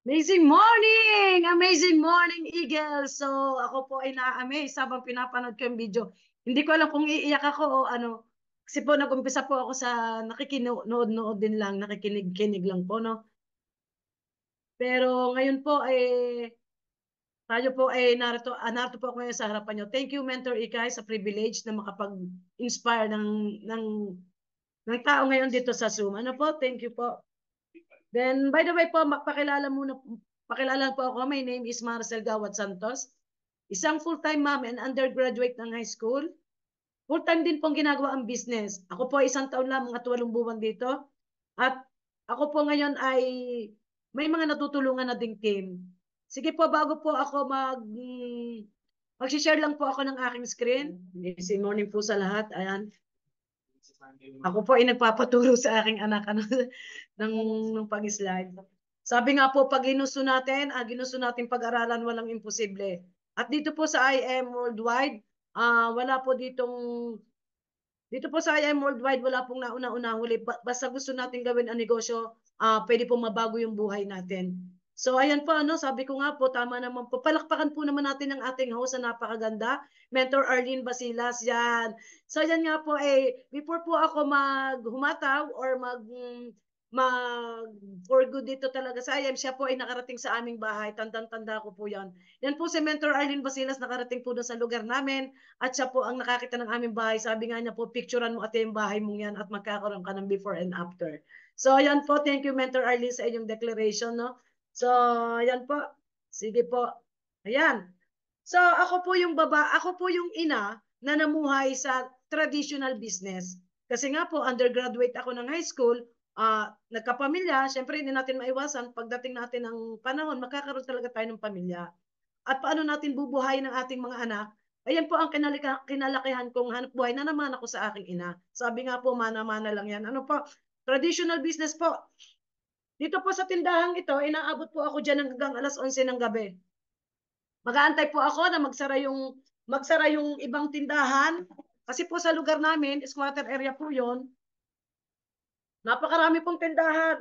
Amazing morning! Amazing morning, Eagle! So, ako po ay na-amaze habang pinapanood ko yung video. Hindi ko alam kung iiyak ako o ano. Kasi po, nag-umpisa po ako sa nakikinood-nood din lang, nakikinig-kinig lang po, no? Pero ngayon po, tayo po ay narito po ako ngayon sa harapan nyo. Thank you, Mentor Ikay, sa privilege na makapag-inspire ng tao ngayon dito sa Zoom. Ano po? Thank you po. Then, by the way po, pakilala po ako. My name is Marcel Gawad Santos. Isang full-time mom and undergraduate ng high school. Full-time din pong ginagawa ang business. Ako po ay isang taon lang, mga 8 buwan dito. At ako po ngayon ay may mga natutulungan na ding team. Sige po, bago po ako mag-share lang po ako ng aking screen. Good morning po sa lahat. Ayan. Ako po ay nagpapaturo sa aking anak ng pag-slide. Sabi nga po, pag ginusto natin pag-aralan, walang imposible. At dito po sa IM Worldwide, wala po dito po sa IM Worldwide, wala pong nauna-una huli. Basta gusto natin gawin ang negosyo, pwede pong mabago yung buhay natin. So ayan po, sabi ko nga po, tama naman po. Palakpakan po naman natin ang ating host na napakaganda. Mentor Arlene Basilas, yan. So yan nga po, before po ako humataw or for good dito talaga sa IM, siya po ay nakarating sa aming bahay. Tandang-tanda ko po yan. Yan po si Mentor Arlene Basilas, nakarating po doon sa lugar namin. At siya po ang nakakita ng aming bahay. Sabi nga niya po, picturean mo ate yung bahay mong yan at magkakaroon ka ng before and after. So yan po, thank you Mentor Arlene sa inyong declaration. No? So yan po, sige po. Ayan. So ako po yung ina na namuhay sa traditional business. Kasi nga po, undergraduate ako ng high school, nagkapamilya, syempre hindi natin maiwasan, pagdating natin ng panahon, magkakaroon talaga tayo ng pamilya. At paano natin bubuhayin ang ating mga anak? Ayan po ang kinalakihan kong hanap buhay na naman ako sa aking ina. Sabi nga po, mana-mana lang yan. Ano po? Traditional business po. Dito po sa tindahang ito, inaabot po ako dyan hanggang alas 11 ng gabi. Mag-aantay po ako na magsara yung ibang tindahan. Kasi po sa lugar namin, squatter area po yon. Napakarami pong tindahan.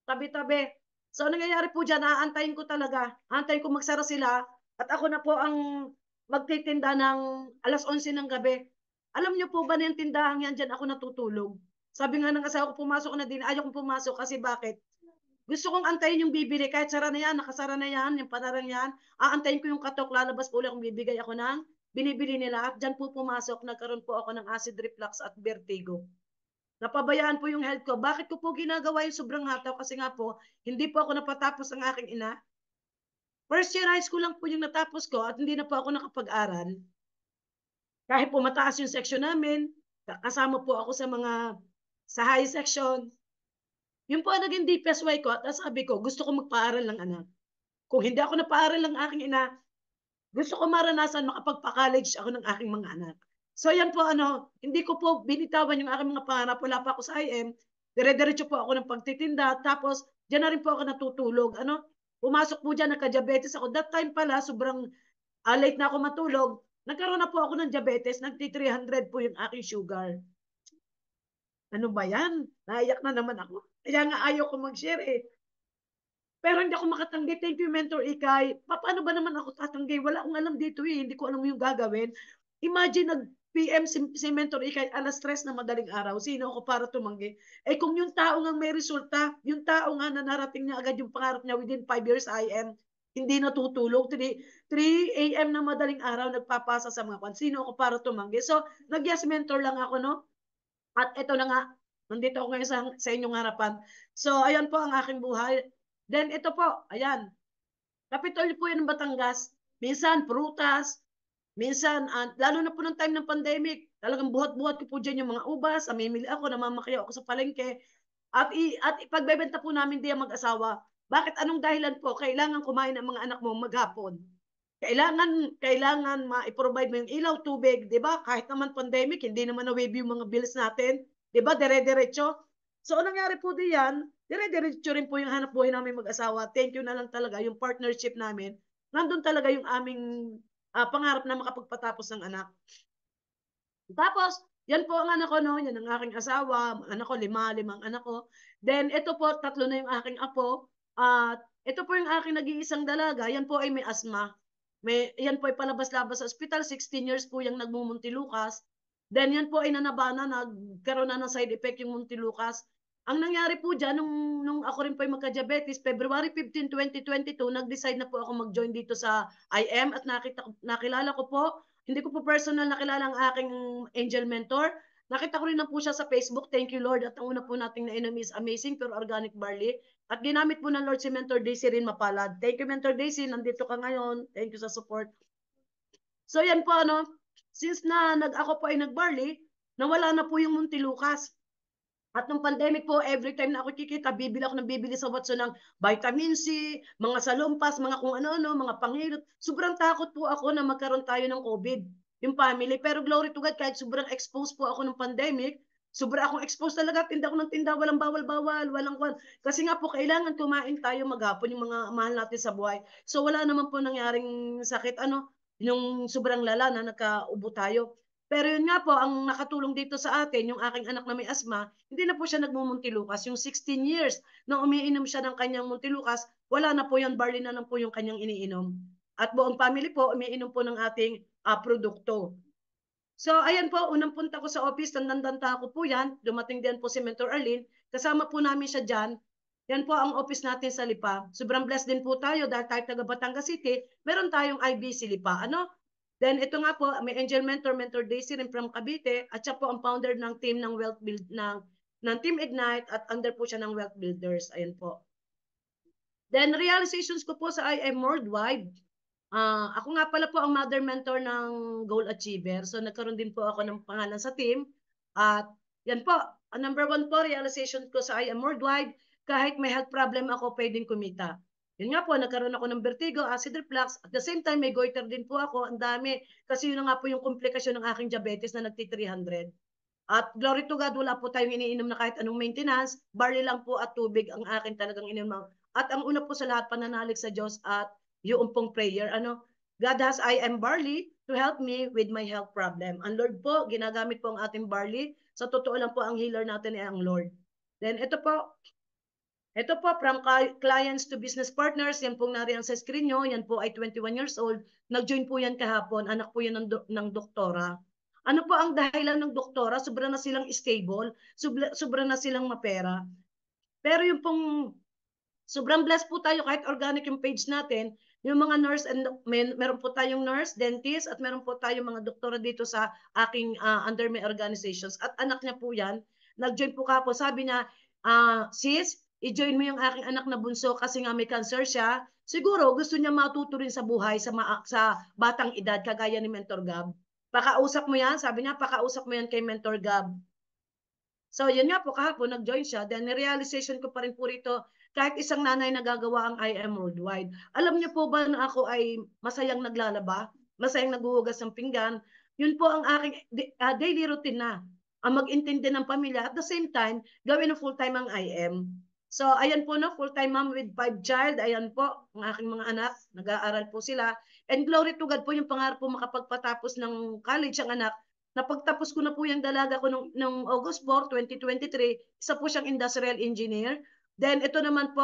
Tabi-tabi. So, nangyayari po dyan, aantayin ko talaga. Aantayin ko magsara sila. At ako na po ang magtitinda ng alas 11 ng gabi. Alam niyo po ba na yung tindahan yan dyan ako natutulog? Sabi nga ng asawa ko, pumasok na din. Ayaw kong pumasok kasi bakit? Gusto kong antayin yung bibili. Kahit sara na yan, nakasara na yan, yung panarang yan. Aantayin ko yung katok, lalabas po ulit kung bibigay ako ng binibili nila. At dyan po pumasok, nagkaroon po ako ng acid reflux at vertigo. Napabayaan po yung health ko. Bakit ko po ginagawa yung sobrang hataw? Kasi nga po, hindi po ako napatapos ang aking ina. First year high school lang po yung natapos ko at hindi na po ako nakapag-aral. Kahit po mataas yung section namin, kasama po ako sa high section. Yun po ang naging DPSY ko at sabi ko, gusto ko magpaaral ng anak. Kung hindi ako napaaral ng aking ina, gusto ko maranasan makapagpa-college ako ng aking mga anak. So yan po hindi ko po binitawan yung aking mga pangarap. Wala pa ako sa IM. Dire-diretso po ako ng pagtitinda. Tapos, diyan na rin po ako natutulog. Pumasok po dyan, nagka-diabetes ako. That time pala, sobrang late na ako matulog. Nagkaroon na po ako ng diabetes. Nagti-300 po yung aking sugar. Ano ba yan? Naiyak na naman ako. Kaya nga ayaw ko mag-share eh. Pero hindi ako makatanggi. Thank you, Mentor Ikay. Paano ba naman ako tatanggi? Wala akong alam dito eh. Hindi ko alam yung gagawin. Imagine nag-PM si Mentor Ikay alas 3 na madaling araw. Sino ako para tumanggi? Kung yung tao nga may resulta, yung tao nga na narating niya agad yung pangarap niya within 5 years IM, hindi natutulog. 3 a.m. na madaling araw, nagpapasa sa mga kwan. Sino ako para tumanggi? So, nag-yes mentor lang ako, no? At ito na nga, nandito ako ngayon sa inyong harapan. So, ayan po ang aking buhay. Then, ito po, ayan. Kapitol po yan ng Batangas. Minsan, prutas. Minsan, lalo na po ng time ng pandemic, talagang buhat-buhat ko po dyan yung mga ubas. Amimili ako, namamakiyaw ako sa palengke. At ipagbebenta po namin diyan mag-asawa. Bakit? Anong dahilan po? Kailangan kumain ang mga anak mo maghapon. Kailangan ma-provide mo yung ilaw, tubig, 'di ba? Kahit naman pandemic, hindi naman na-wave yung mga bills natin, 'di ba? Dire-diretso. So, anong nangyari po diyan? Dire-diretso rin po yung hanap buhay namin mag-asawa. Thank you na lang talaga yung partnership namin. Nandun talaga yung aming pangarap na makapagpatapos ng anak. Tapos, yan po ang anak ko, no? Yan ang aking asawa, anak ko, limang anak ko. Then, ito po, tatlo na yung aking apo. At Ito po yung aking nag-iisang dalaga, yan po ay may asthma. Yan po ay palabas-labas sa ospital, 16 years po yung nagmumuntilukas. Then yan po ay nanabana, nagkaroon na ng side effect yung Muntinlucas. Ang nangyari po dyan, nung ako rin po ay magka-diabetes, February 15, 2022, nag-decide na po ako mag-join dito sa IM at nakilala ko po, hindi ko po personal nakilala ang aking angel mentor. Nakita ko rin na po siya sa Facebook. Thank you, Lord. At ang una po nating nainom is Amazing Pure Organic Barley. At ginamit po ng Lord si Mentor Daisy rin mapalad. Thank you, Mentor Daisy. Nandito ka ngayon. Thank you sa support. So yan po since na ako po ay nag-barley, nawala na po yung Muntinlucas. At nung pandemic po, every time na ako kikita, bibili ako ng bibili sa Watson ng vitamin C, mga salumpas, mga kung ano-ano, mga panghilot. Sobrang takot po ako na magkaroon tayo ng COVID, yung family. Pero glory to God, kahit sobrang exposed po ako ng pandemic, sobrang akong exposed talaga, tinda ko ng tinda, walang bawal-bawal, walang kwan. Kasi nga po, kailangan kumain tayo maghapon yung mga mahal natin sa buhay. So wala naman po nangyaring sakit, yung sobrang lala na nagkaubo tayo. Pero yun nga po, ang nakatulong dito sa atin, yung aking anak na may asma, hindi na po siya nagmumuntilukas. Yung 16 years na umiinom siya ng kanyang muntilukas, wala na po yan, barley na lang po yung kanyang iniinom. At buong family po, umiinom po ng ating produkto. So, ayan po, unang punta ko sa office, tandang-tanda ko po yan. Dumating din po si Mentor Arlene. Kasama po namin siya dyan. Yan po ang office natin sa Lipa. Sobrang blessed din po tayo dahil tayo taga Batangas City, meron tayong IBC Lipa. Then ito nga po, may Angel Mentor, Mentor Daisy rin from Cavite, at siya po ang founder ng team ng Wealth Build ng Team Ignite at under po siya ng Wealth Builders. Ayan po. Then realizations ko po sa IM Worldwide. Ako nga pala po ang mother mentor ng Goal Achiever. So nagkaroon din po ako ng pangalan sa team. At yan po, number 1 po, realization ko sa IM Worldwide, kahit may health problem ako, pwedeng kumita. Yun nga po, nagkaroon ako ng vertigo, acid reflux. At the same time, may goiter din po ako. Ang dami. Kasi yun nga po yung komplikasyon ng aking diabetes na nagti-300. At glory to God, wala po tayong iniinom na kahit anong maintenance. Barley lang po at tubig ang akin talagang ininom. At ang una po sa lahat, pananalig sa Diyos at yung pong prayer. God has I am barley to help me with my health problem. Ang Lord po, ginagamit po ang ating barley. Sa totoo lang po, ang healer natin ay ang Lord. Then ito po, from clients to business partners, yan pong nariyan sa screen nyo, yan po ay 21 years old. Nag-join po yan kahapon, anak po yan ng doktora. Ano po ang dahilan ng doktora? Sobra na silang stable, sobra na silang mapera. Pero yung pong sobrang blessed po tayo kahit organic yung page natin, yung mga nurse and meron po tayong nurse, dentist at meron po tayong mga doktora dito sa aking under my organizations at anak niya po yan. Nag-join po ka po, sabi niya, sis, i-join mo yung aking anak na bunso kasi nga may cancer siya. Siguro gusto niya matuto rin sa buhay sa batang edad kagaya ni Mentor Gab. Pakausap mo yan, sabi niya, pakausap mo yan kay Mentor Gab. So, yun nga po, kahapon, nag-join siya. Then, realization ko pa rin po rito, kahit isang nanay nagagawa ang I Am Worldwide. Alam niyo po ba na ako ay masayang naglalaba? Masayang naghuhugas ng pinggan? Yun po ang aking daily routine na. Ang mag-intindi ng pamilya. At the same time, gawin na full-time ang I Am. So, ayan po full-time mom with 5 child. Ayan po, ang aking mga anak. Nag-aaral po sila. And glory to God po, yung pangarap po makapagpatapos ng college ang anak. Napagtapos ko na po yung dalaga ko nung August 4, 2023. Isa po siyang industrial engineer. Then ito naman po,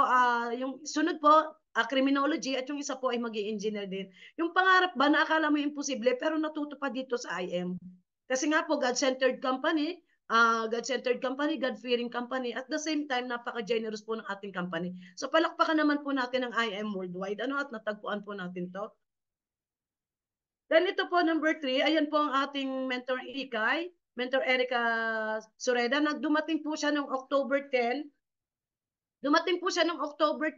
yung sunod po, criminology at yung isa po ay mag-i-engineer din. Yung pangarap ba na akala mo imposible pero natutupad dito sa IM. Kasi nga po, God-centered company, God-fearing company, at the same time, napaka-generous po ng ating company. So palakpakan naman po natin ang IM Worldwide. At natagpuan po natin to. Then ito po, number 3, ayan po ang ating mentor Ikay, mentor Erica Sureda. Dumating po siya noong October 10. Dumating po siya noong October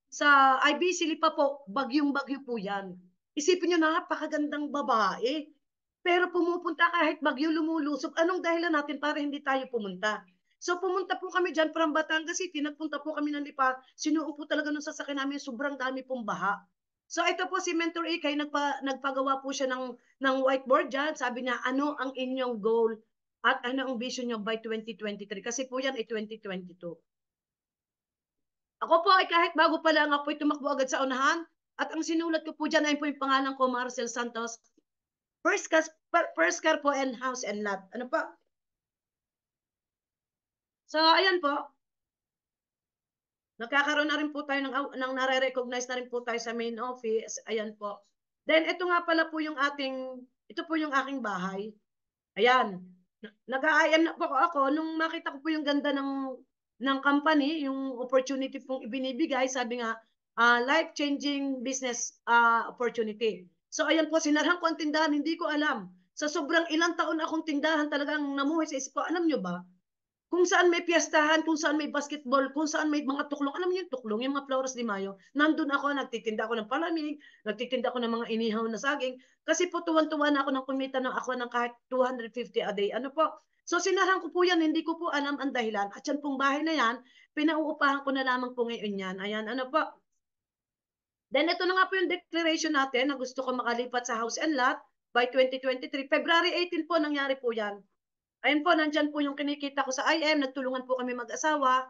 sa IBC Lipa po, bagyong-bagyo po yan. Isipin nyo, napakagandang babae. Pero pumupunta kahit bagyo lumulusob. Anong dahilan natin para hindi tayo pumunta? So pumunta po kami dyan from Batangas City, nagpunta po kami ng Lipa, sinuong po talaga nung sasakyan namin, sobrang dami pong baha. So ito po si Mentor Ikay, nagpagawa po siya ng whiteboard dyan. Sabi niya, ano ang inyong goal at ano ang vision niyo by 2023? Kasi po yan ay 2022. Ako po ay kahit bago pa lang ako ay tumakbo agad sa unahan. At ang sinulat ko po dyan ay po yung pangalan ko, Marcel Santos. First car po and house and lot. Ano po? So, ayan po. Nagkakaroon na rin po tayo ng nare-recognize na rin po tayo sa main office. Ayan po. Then ito nga pala po yung ito po yung aking bahay. Ayan. Nag-a-IM na po ako nung makita ko po yung ganda ng company, yung opportunity pong ibinibigay, sabi nga, life-changing business opportunity. So ayan po, sinarhan ko ang tindahan, hindi ko alam. Sa sobrang ilang taon akong tindahan, talagang namuhay sa isip ko, alam nyo ba, kung saan may piyestahan, kung saan may basketball, kung saan may mga tuklong, alam niyo yung tuklong, yung mga Flores de Mayo, nandun ako, nagtitinda ako ng palamig, nagtitinda ako ng mga inihaw na saging, kasi po tuwan-tuwa na ako ng kumita ng ako ng kahit 250 a day. Ano po? So sinarhan ko po yan, hindi ko po alam ang dahilan. At yan pong bahay na yan, pinauupahan ko na lamang po ngayon yan. Ayan, ano po? Then ito na nga po yung declaration natin na gusto ko makalipat sa house and lot by 2023. February 18 po nangyari po yan. Ayun po, nandyan po yung kinikita ko sa IM, nagtulungan po kami mag-asawa.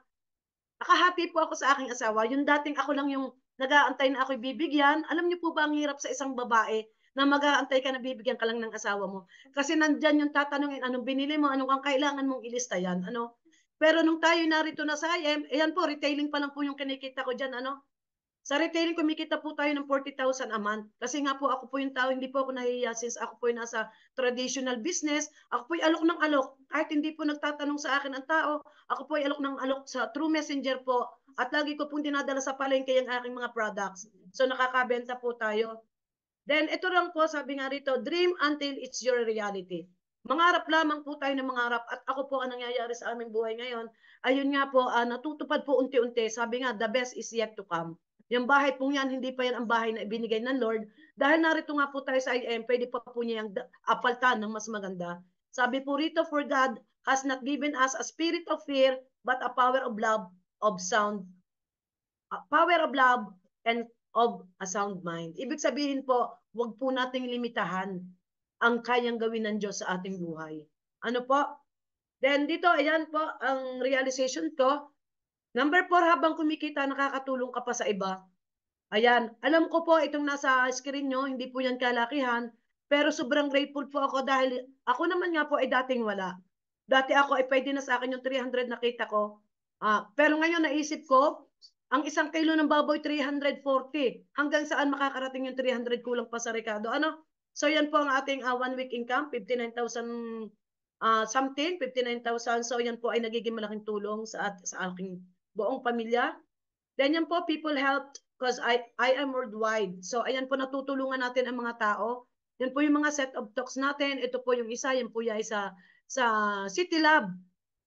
Nakahati po ako sa aking asawa. Yung dating ako lang yung nag-aantay na ako'y bibigyan. Alam niyo po ba ang hirap sa isang babae na mag-aantay ka na bibigyan ka lang ng asawa mo? Kasi nandyan yung tatanungin, anong binili mo, anong ang kailangan mong ilista yan, ano? Pero nung tayo narito na sa IM, ayan po, retailing pa lang po yung kinikita ko dyan, ano? Sa retailing, kumikita po tayo ng 40,000 a month. Kasi nga po, ako po yung tao, hindi po ako nahihiya since ako po yung nasa traditional business. Ako po yung alok ng alok. Kahit hindi po nagtatanong sa akin ang tao, ako po yung alok ng alok sa True Messenger po. At lagi ko pong dinadala sa palengke yung aking mga products. So nakakabenta po tayo. Then ito lang po, sabi nga rito, dream until it's your reality. Mangarap lamang po tayo ng mangarap at ako po ang nangyayari sa aming buhay ngayon. Ayun nga po, natutupad po unti-unti. Sabi nga, the best is yet to come. Yung bahay po yan, hindi pa yan ang bahay na ibinigay ng Lord. Dahil narito nga po tayo sa IM, pwede pa po niya yung apaltan ng mas maganda. Sabi po rito, for God has not given us a spirit of fear, but a power of love, of sound, power of love, and of a sound mind. Ibig sabihin po, wag po nating limitahan ang kayang gawin ng Diyos sa ating buhay. Ano po? Then dito, ayan po, ang realization ko. Number 4, habang kumikita, nakakatulong ka pa sa iba. Ayan, alam ko po itong nasa screen nyo, hindi po yan kalakihan, pero sobrang grateful po ako dahil ako naman nga po ay dating wala. Dati ako ay pwede na sa akin yung 300 na kita ko. Pero ngayon naisip ko, ang isang kilo ng baboy 340. Hanggang saan makakarating yung 300 kulang pa sa rekado? Ano? So yan po ang ating 1 week income, 59,000 something, 59,000. So yan po ay nagiging malaking tulong sa aking buong pamilya. Then yan po, people help because I am worldwide. So ayan po, natutulungan natin ang mga tao. Yan po yung mga set of talks natin. Ito po yung isa, yan po yung isa sa City Lab.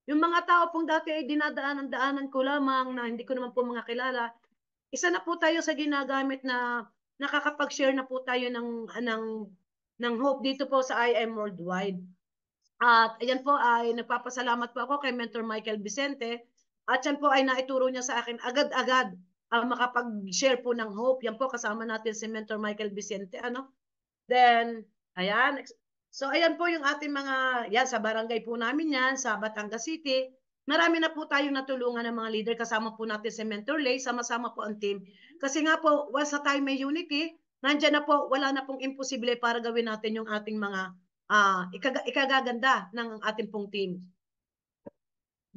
Yung mga tao pong dati ay dinadaanan-daanan ko lamang na hindi ko naman po mga kilala. Isa na po tayo sa ginagamit na nakakapag-share na po tayo ng hope dito po sa IM Worldwide. At ayan po ay nagpapasalamat po ako kay Mentor Michael Vicente. At yan po ay naituro niya sa akin agad-agad ang makapag-share po ng hope. Yan po kasama natin si Mentor Michael Vicente. Ano? Then, ayan. So ayan po yung ating mga, yan sa barangay po namin yan, sa Batangas City. Marami na po tayong natulungan ng mga leader. Kasama po natin si Mentor Lay, sama-sama po ang team. Kasi nga po, once sa time may unity, nandyan na po, wala na pong imposible para gawin natin yung ating mga ikagaganda ng ating pong team.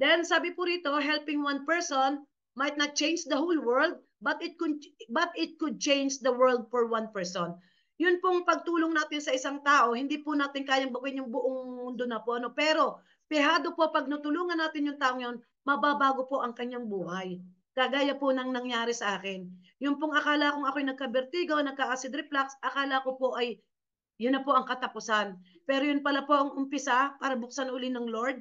Then sabi po rito, helping one person might not change the whole world, but it could change the world for one person. Yun pong pagtulong natin sa isang tao, hindi po natin kayang baguhin yung buong mundo na po, ano? Pero pihado po pag natulungan natin yung taong yun, mababago po ang kanyang buhay. Kagaya po nang nangyari sa akin. Yung pong akala kong ako'y nagka-vertigo, nagka-acid reflux, akala ko po ay yun na po ang katapusan. Pero yun pala po ang umpisa para buksan uli ng Lord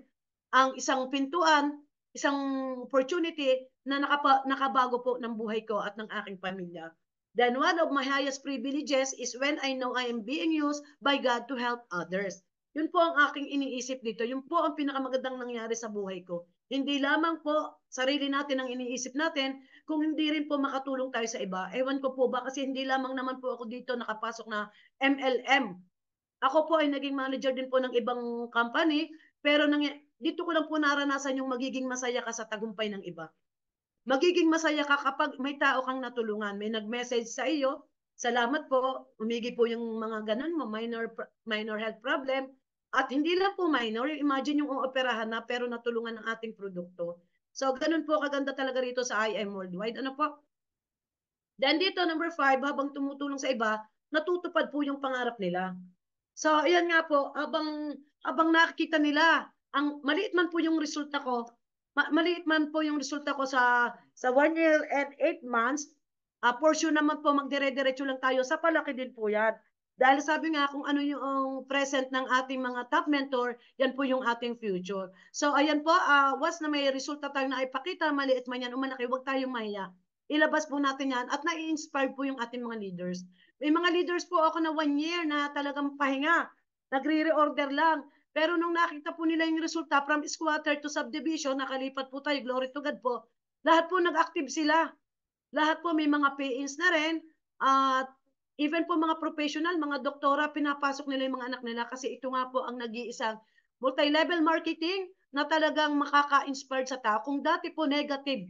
ang isang pintuan, isang opportunity na nakabago po ng buhay ko at ng aking pamilya. Then one of my highest privileges is when I know I am being used by God to help others. Yun po ang aking iniisip dito. Yun po ang pinakamagandang nangyari sa buhay ko. Hindi lamang po sarili natin ang iniisip natin, kung hindi rin po makatulong tayo sa iba. Ewan ko po ba kasi hindi lamang naman po ako dito nakapasok na MLM. Ako po ay naging manager din po ng ibang company, pero dito ko lang po naranasan yung magiging masaya ka sa tagumpay ng iba. Magiging masaya ka kapag may tao kang natulungan. May nag-message sa iyo, salamat po, umigi po yung mga ganun mo, minor health problem. At hindi lang po minor, imagine yung operahan na pero natulungan ng ating produkto. So, ganun po kaganda talaga rito sa IM Worldwide. Ano po? Then dito, number 5, habang tumutulong sa iba, natutupad po yung pangarap nila. So, ayan nga po, abang nakikita nila, ang maliit man po yung resulta ko, maliit man po yung resulta ko sa 1 year and 8 months, for sure naman po magdire-diretso lang tayo sa palaki din po yan. Dahil sabi nga kung ano yung present ng ating mga top mentor, yan po yung ating future. So ayan po, once na may resulta tayong naipakita, maliit man yan o malaki, huwag tayong mahiya. Ilabas po natin yan at nai-inspire po yung ating mga leaders. May mga leaders po ako na 1 year na talagang pahinga. Nagre-reorder lang. Pero nung nakita po nila yung resulta from squatter to subdivision, nakalipat po tayo, glory to God po, lahat po nag-active sila. Lahat po may mga PAs na rin. At even po mga professional, mga doktora, pinapasok nila yung mga anak nila kasi ito nga po ang nag-iisang multi-level marketing na talagang makaka-inspire sa tao. Kung dati po negative,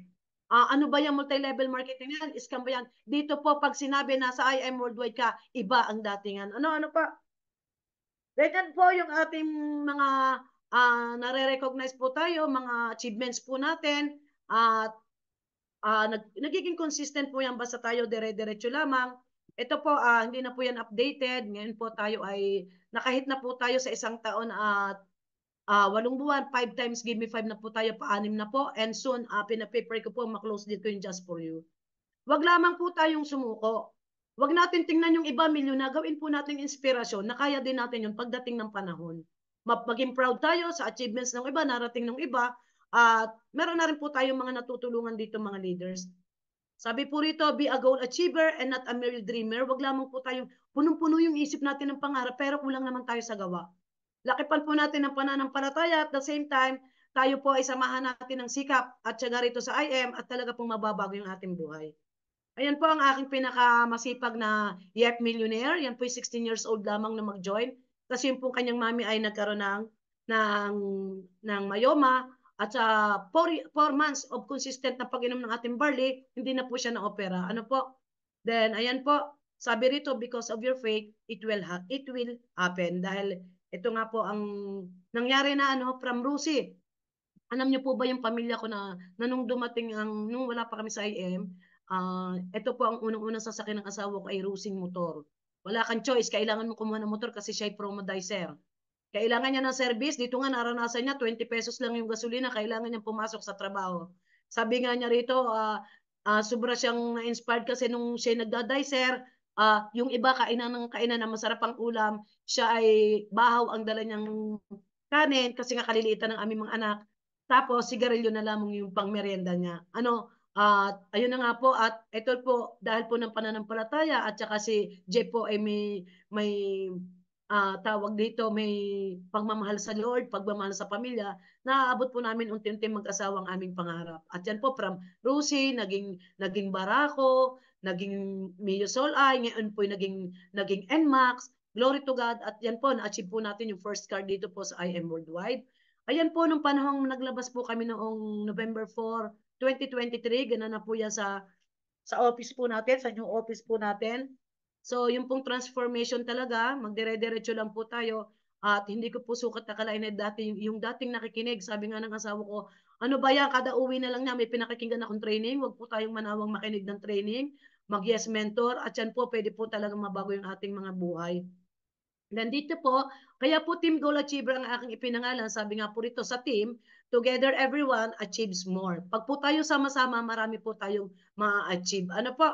ano ba yung multi-level marketing yan? Scam ba yan? Dito po, pag sinabi na sa IM Worldwide ka, iba ang datingan. Ano pa? Ganyan po yung ating mga nare-recognize po tayo, mga achievements po natin. At nagiging consistent po yan basta tayo dire-diretso lamang. Ito po, hindi na po yan updated. Ngayon po tayo ay nakahit na po tayo sa isang taon at 8 buwan, 5 times give me 5 na po tayo, pa-6 na po. And soon, pinapaper ko po, maklose dito yung Just For You. Wag lamang po tayong sumuko. Wag natin tingnan yung iba, milyon na. Gawin po natin inspirasyon na kaya din natin yung pagdating ng panahon. Maging proud tayo sa achievements ng iba, narating ng iba, at meron na rin po tayong mga natutulungan dito mga leaders. Sabi po rito, be a goal achiever and not a mere dreamer. Wag lamang po tayong punong-puno yung isip natin ng pangarap pero kulang naman tayo sa gawa. Lakipan po natin ang pananampalataya at the same time, tayo po ay samahan natin ng sikap at syaga rito sa IM at talaga pong mababago yung ating buhay. Ayan po ang aking pinakamasipag na YEP millionaire. Yan po 16 years old lamang na mag-join. Kasi yung po kanyang mami ay nagkaroon ng, ng myoma at sa 4 months of consistent na pag-inom ng ating barley, hindi na po siya na-opera. Ano po? Then, ayan po, sabi rito, because of your faith, it will happen. Dahil ito nga po ang nangyari na from Rusi. Alam niyo po ba yung pamilya ko na nung dumating nung wala pa kami sa IM, ito po ang unang-unang sasakyan ng asawa ko ay Rusing motor. Wala kang choice, kailangan mo kumuha ng motor kasi siya ay promodizer. Kailangan niya ng service, dito nga naranasan niya, 20 pesos lang yung gasolina, kailangan niya pumasok sa trabaho. Sabi nga niya rito, sobra siyang na-inspired kasi nung siya nagda-dicer, yung iba kainan ng kainan na masarap ang ulam, siya ay bahaw ang dala niyang kanin kasi nga kaliliitan ng aming mga anak. Tapos sigarilyo na lamang yung pangmeryenda niya. At ayun na nga po at ito po dahil po ng pananampalataya at saka si Jeff po ay may tawag dito, may pagmamahal sa Lord, pagmamahal sa pamilya, naaabot po namin unti-unti mag-asawa ang aming pangarap. At yan po from Rosie, naging Barako, naging Mio Solay, ngayon po naging NMAX, glory to God, at yan po, na-achieve po natin yung first card dito po sa IM Worldwide. Ayan po, nung panahong naglabas po kami noong November 4, 2023, ganun na po yan sa office po natin, sa new office po natin. So, yung pong transformation talaga, magdire-diretso lang po tayo at hindi ko po sukat akalain na yung dating nakikinig, sabi nga ng asawa ko, ano ba yan, kada uwi na lang niya, may pinakikinggan akong training, wag po tayong manawang makinig ng training, mag-yes mentor, at yan po, pwede po talaga mabago yung ating mga buhay. Nandito po, kaya po Team Goal Achiever ang aking ipinangalan. Sabi nga po rito sa team, together everyone achieves more. Pag po tayo sama-sama, marami po tayong ma-achieve. Ano po?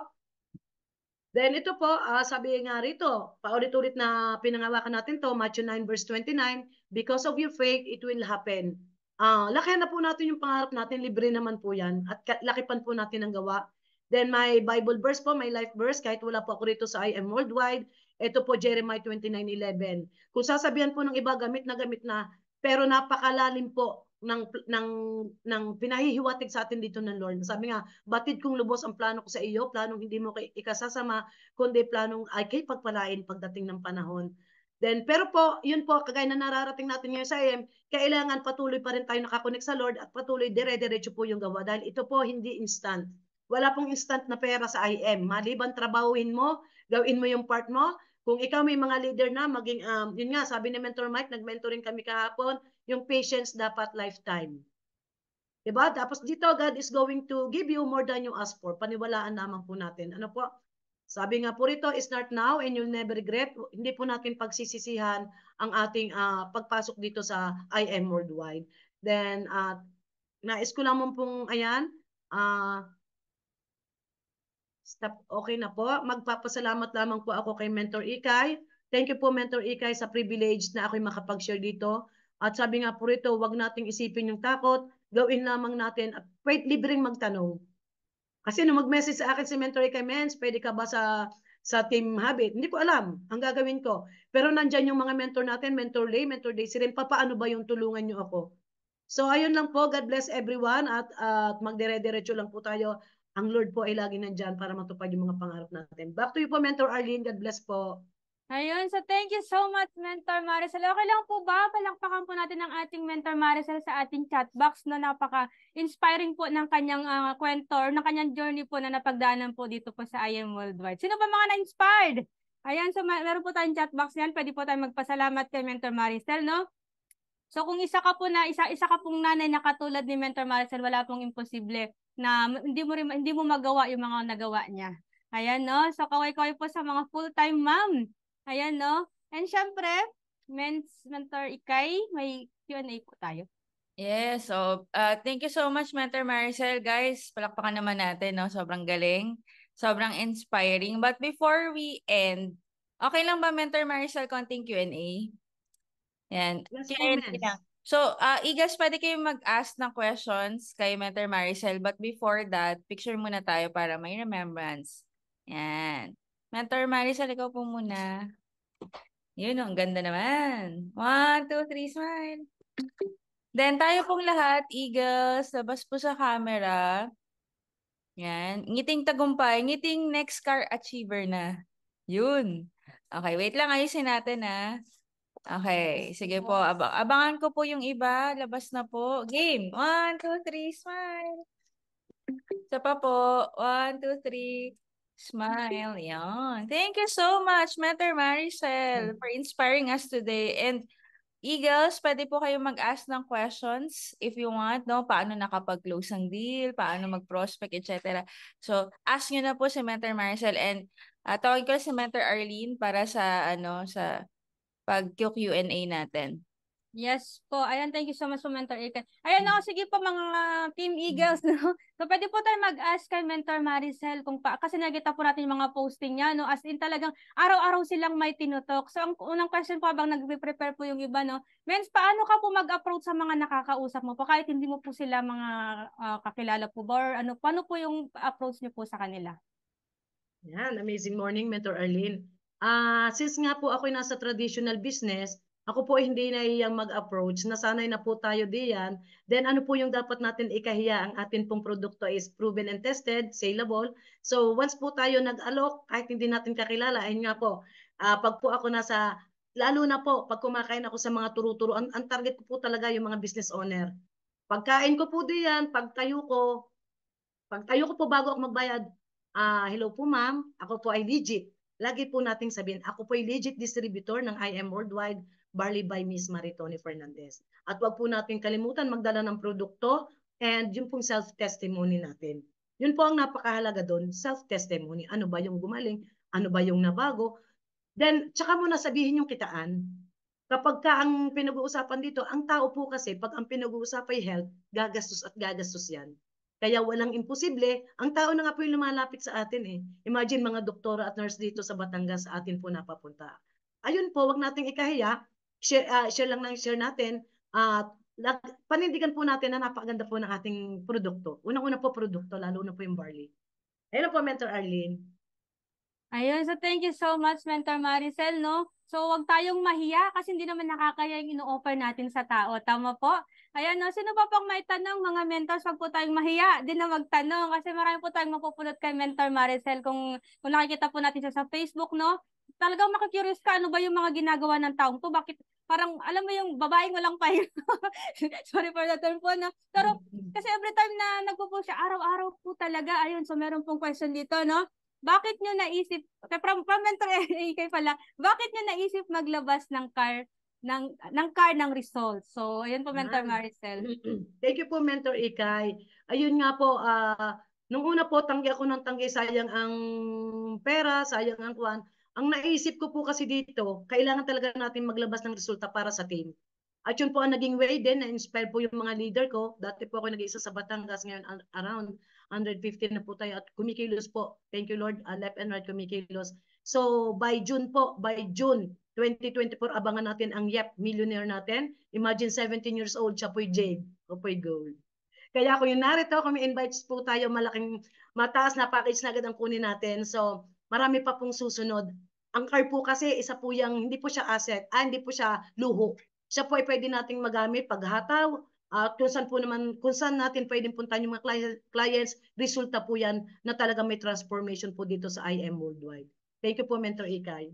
Then ito po, sabi nga rito, paulit-ulit na pinangawakan natin to, Matthew 9 verse 29, because of your faith, it will happen. Lakihan na po natin yung pangarap natin, libre naman po yan, at lakipan po natin ang gawa. Then my Bible verse po, my life verse, kahit wala po ako rito sa IM Worldwide, ito po Jeremiah 29:11. Kung sasabihan po ng iba, gamit na, pero napakalalim po ng pinahihiwatig sa atin dito ng Lord. Sabi nga, batid kong lubos ang plano ko sa iyo, planong hindi mo ikasasama, kundi planong ay kay pagpalain pagdating ng panahon. Then, pero po, yun po, kagaya na nararating natin ngayon sa IM, kailangan patuloy pa rin tayo nakakonek sa Lord at patuloy dire-diretso po yung gawa dahil ito po hindi instant. Wala pong instant na pera sa IM. Maliban trabahuin mo, gawin mo yung part mo. Kung ikaw may mga leader na, maging, yun nga, sabi ni Mentor Mike, nag-mentoring kami kahapon, yung patience dapat lifetime. Diba? Tapos dito, God is going to give you more than you ask for. Paniwalaan naman po natin. Ano po? Sabi nga po rito, start now and you'll never regret. Hindi po natin pagsisisihan ang ating pagpasok dito sa IM Worldwide. Then, nais ko lang pong, ayan, stop, okay na po. Magpapasalamat lamang po ako kay Mentor Ikay. Thank you po, Mentor Ikay, sa privilege na ako'y makapag-share dito. At sabi nga po rito, wag nating isipin yung takot, gawin lamang natin at pwede libreng magtanong. Kasi nung mag-message sa akin si Mentor Ikay, Mens, pwede ka ba sa Team Habit? Hindi ko alam ang gagawin ko. Pero nandyan yung mga mentor natin, Mentor Lay, Mentor Daisy rin, paano ba yung tulungan nyo ako? So ayun lang po, God bless everyone at magdire-diretso lang po tayo. Ang Lord po ay lagi nandyan para matupad yung mga pangarap natin. Back to you po, Mentor Arlene. God bless po. Ayun, so thank you so much, Mentor Maricel. Okay lang po ba? Palakpakan po natin ang ating Mentor Maricel sa ating chat box na napaka-inspiring po ng kanyang kwento or ng kanyang journey po na napagdaanan po dito po sa IM Worldwide. Sino ba mga na-inspired? Ayan, so meron po tayong chat box yan. Pwede po tayong magpasalamat kay Mentor Maricel, no? So kung isa ka ka pong nanay na katulad ni Mentor Maricel, wala pong imposible na hindi mo magawa yung mga nagawa niya. Ayan, no? So kaway-kaway po sa mga full-time mom. Ayan, no? And syempre, Mentor Ikay, may Q&A po tayo. Yes, so thank you so much, Mentor Maricel. Guys, palakpakan naman natin, no? Sobrang galing, sobrang inspiring. But before we end, okay lang ba, Mentor Maricel, konting Q&A? Yan, Yes, Q&A lang. So, Igas, pwede kayong mag-ask ng questions kay Mentor Maricel. But before that, picture muna tayo para may remembrance. Yan. Mentor Maricel, ikaw po muna. Yun, ang ganda naman. 1, 2, 3, smile. Then tayo pong lahat, Eagles, labas po sa camera. Yan. Ngiting tagumpay, ngiting next car achiever na. Yun. Okay, wait lang, ayusin natin Okay, sige po. Abangan ko po yung iba. Labas na po. Game. 1, 2, 3, smile. Isa pa po. 1, 2, 3, smile. Yan. Thank you so much, Mentor Maricel, for inspiring us today. And Eagles, pwede po kayo mag-ask ng questions if you want, no? Paano nakapag-close ang deal, paano mag-prospect, etc. So, ask nyo na po si Mentor Maricel and tawag ko si Mentor Arlene para sa pag-Q&A natin. Yes po. Ayan, thank you so much po, Mentor Ikay. Ayan, no, sige po mga Team Eagles, no? So, pwede po tayo mag-ask kay Mentor Maricel kasi nakita po natin yung mga posting niya, no? As in talagang araw-araw silang may tinutok. So, ang unang question po habang nagpe-prepare po yung iba, no? Mens, paano ka po mag-approach sa mga nakakausap mo po kahit hindi mo po sila mga kakilala po ba? Or ano, paano po yung approach niyo po sa kanila? Yan, amazing morning, Mentor Arlene. Since nga po ako'y nasa traditional business, ako po hindi nahihiyang mag-approach, nasanay na po tayo diyan. Then ano po yung dapat natin ikahiya? Ang atin pong produkto is proven and tested, saleable. So once po tayo nag-alok, kahit hindi natin kakilala, ayun nga po, pag po ako lalo na po, pag kumakain ako sa mga turo-turo, ang target ko po talaga yung mga business owner. Pagkain ko po diyan, pagtayo ko po bago ako magbayad, hello po ma'am, ako po ay legit. Lagi po nating sabihin, ako po ay legit distributor ng IM Worldwide, Barley by Miss Maritoni Fernandez. At wag po natin kalimutan magdala ng produkto and yung pong self-testimony natin. Yun po ang napakahalaga doon, self-testimony. Ano ba yung gumaling? Ano ba yung nabago? Then, tsaka mo na sabihin yung kitaan. Kapag ka ang pinag-uusapan dito, ang tao po kasi, pag ang pinag-uusapan ay health, gagastos at gagastos yan. Kaya walang imposible. Ang tao na nga po yung lumalapit sa atin eh. Imagine mga doktora at nurse dito sa Batangas sa atin po napapunta. Ayun po, wag nating ikahiya. Share lang ng share natin. At panindigan po natin na napakaganda po ng ating produkto. Unang-una po produkto, lalo na po yung barley. Ayun po, Mentor Arlene. Ayun, so thank you so much, Mentor Maricel, no? So, wag tayong mahiya kasi hindi naman nakakaya yung ino-offer natin sa tao. Tama po? Ayan, no? Sino pa pang may tanong, mga mentors, wag po tayong mahiya din na magtanong kasi marami po tayong mapupulot kay Mentor Maricel kung nakikita po natin siya sa Facebook, no? Talagang makikurious ka, ano ba yung mga ginagawa ng taong to? Bakit parang, alam mo yung babaeng walang pahinga. Sorry for the term po, no? Pero, kasi every time na nagpo-post siya, araw-araw po talaga. Ayun, so meron pong question dito, no? Bakit nyo naisip, from Mentor AK pala, bakit nyo naisip maglabas ng car ng car ng results. So, ayun po, Mentor Ah. Maricel. Thank you po, Mentor Ikay. Ayun nga po, nung una po, tanggi ako ng tanggi, sayang ang pera, sayang ang kwan. Ang naisip ko po kasi dito, kailangan talaga natin maglabas ng resulta para sa team. At yun po ang naging way din, na-inspire po yung mga leader ko. Dati po ako nag-iisa sa Batangas, ngayon around 150 na po tayo at kumikilos po. Thank you Lord, left and right kumikilos. So by June po, by June 2024, abangan natin ang YEP millionaire natin. Imagine 17 years old, siya po'y jade, o po'y gold. Kaya kung yung narito, kung may invites po tayo, malaking mataas na package na agad ang kunin natin. So marami pa pong susunod. Ang car po kasi, isa po yung, hindi po siya asset, hindi po siya luho. Siya po ay pwede nating magamit paghataw, at kung saan po naman, kung saan natin pwedeng puntahan yung mga clients, resulta po yan na talaga may transformation po dito sa IM Worldwide. Thank you po, Mentor Ikay.